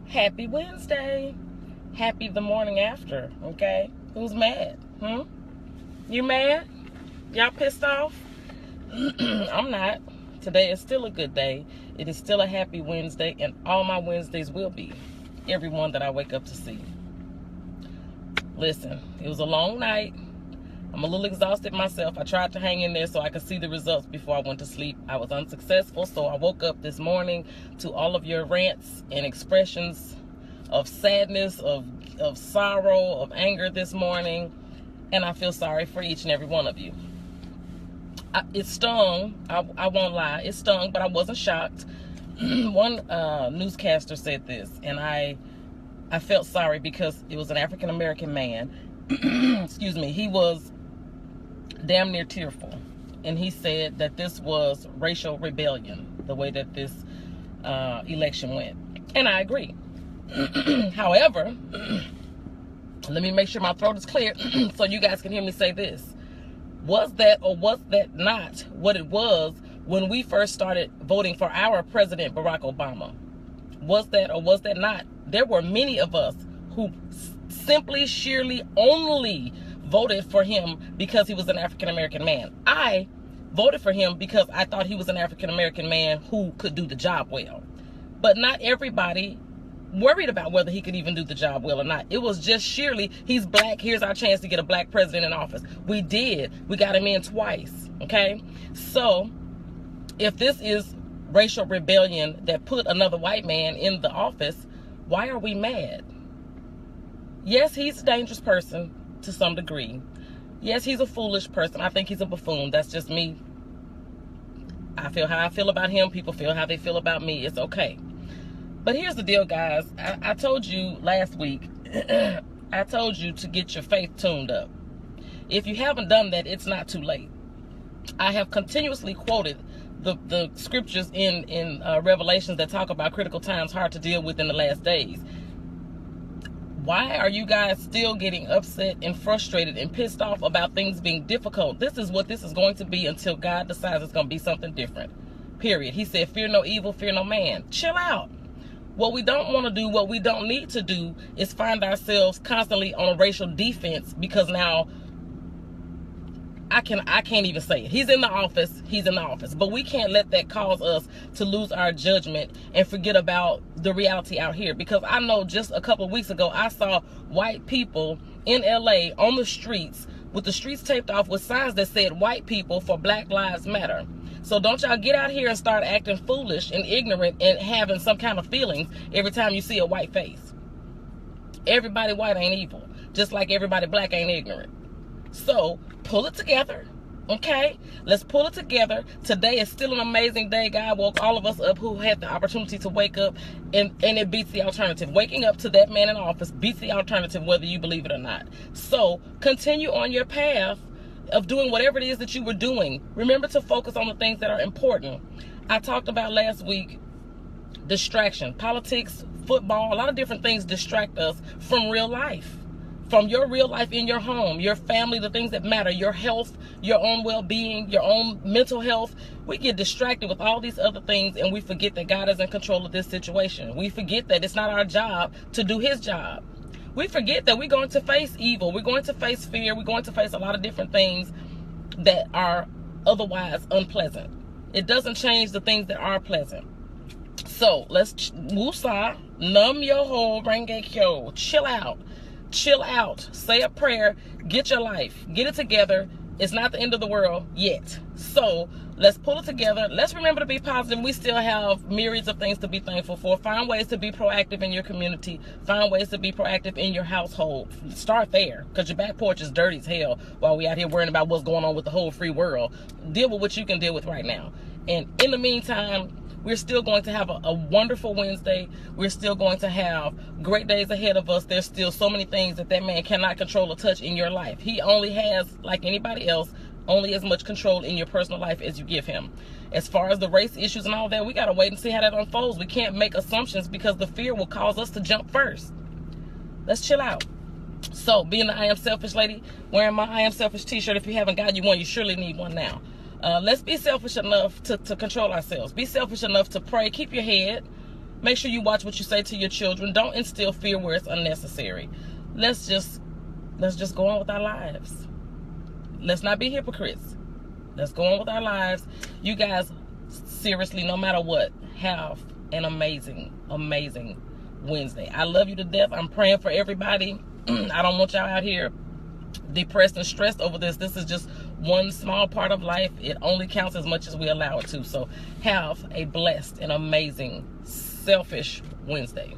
Happy Wednesday. Happy the morning after, okay? Who's mad? You mad? Y'all pissed off? I'm not. Today is still a good day. It is still a happy Wednesday, and all my Wednesdays will be. Every one that I wake up to see. Listen, it was a long night. I'm a little exhausted myself. I tried to hang in there so I could see the results before I went to sleep. I was unsuccessful, so I woke up this morning to all of your rants and expressions of sadness, of sorrow, of anger this morning, and I feel sorry for each and every one of you. It stung. I won't lie. It stung, but I wasn't shocked. One newscaster said this, and I felt sorry because it was an African-American man. Excuse me. He was damn near tearful, and he said that this was racial rebellion, the way that this election went, and I agree. However, let me make sure my throat is clear so you guys can hear me say this. Was that or was that not what it was when we first started voting for our president, Barack Obama? Was that or was that not? There were many of us who simply, sheerly, only voted for him because he was an African-American man. I voted for him because I thought he was an African-American man who could do the job well. But not everybody worried about whether he could even do the job well or not. It was just sheerly, he's black, here's our chance to get a black president in office. We did. We got him in twice, okay? So, if this is racial rebellion that put another white man in the office, why are we mad? Yes, he's a dangerous person to some degree. Yes, he's a foolish person. I think he's a buffoon. That's just me. I feel how I feel about him. People feel how they feel about me. It's okay. But here's the deal, guys. I told you last week, I told you to get your faith tuned up. If you haven't done that, it's not too late. I have continuously quoted the scriptures in Revelations that talk about critical times hard to deal with in the last days. Why are you guys still getting upset and frustrated and pissed off about things being difficult? This is what this is going to be until God decides it's going to be something different. Period. He said, fear no evil, fear no man. Chill out. What we don't want to do, what we don't need to do, is find ourselves constantly on a racial defense because now I can't even say it. He's in the office. He's in the office. But we can't let that cause us to lose our judgment and forget about the reality out here. Because I know just a couple of weeks ago, I saw white people in LA on the streets with the streets taped off with signs that said white people for Black Lives Matter. So don't y'all get out here and start acting foolish and ignorant and having some kind of feelings every time you see a white face. Everybody white ain't evil. Just like everybody black ain't ignorant. So pull it together, okay? Let's pull it together. Today is still an amazing day. God woke all of us up who had the opportunity to wake up, and it beats the alternative. Waking up to that man in office beats the alternative, whether you believe it or not. So continue on your path of doing whatever it is that you were doing. Remember to focus on the things that are important. I talked about last week distraction. Politics, football, a lot of different things distract us from real life. From your real life in your home, your family, the things that matter, your health, your own well-being, your own mental health. We get distracted with all these other things, and we forget that God is in control of this situation. We forget that it's not our job to do his job. We forget that we're going to face evil. We're going to face fear. We're going to face a lot of different things that are otherwise unpleasant. It doesn't change the things that are pleasant. So let's woosah, numb your whole rengekyo, chill out. Chill out, say a prayer, get your life, get it together. It's not the end of the world yet. So let's pull it together. Let's remember to be positive. We still have myriads of things to be thankful for. Find ways to be proactive in your community. Find ways to be proactive in your household. Start there, because your back porch is dirty as hell while we out here worrying about what's going on with the whole free world. Deal with what you can deal with right now. And in the meantime, we're still going to have a wonderful Wednesday. We're still going to have great days ahead of us. There's still so many things that man cannot control or touch in your life. He only has, like anybody else, only as much control in your personal life as you give him. As far as the race issues and all that, we got to wait and see how that unfolds. We can't make assumptions because the fear will cause us to jump first. Let's chill out. So, being the I Am Selfish lady, wearing my I Am Selfish t-shirt. If you haven't got you one, you surely need one now. Let's be selfish enough to control ourselves. Be selfish enough to pray. Keep your head. Make sure you watch what you say to your children. Don't instill fear where it's unnecessary. Let's just go on with our lives. Let's not be hypocrites. Let's go on with our lives. You guys, seriously, no matter what, have an amazing, amazing Wednesday. I love you to death. I'm praying for everybody. I don't want y'all out here depressed and stressed over this. This is just one small part of life. It only counts as much as we allow it to. So have a blessed and amazing, selfish Wednesday.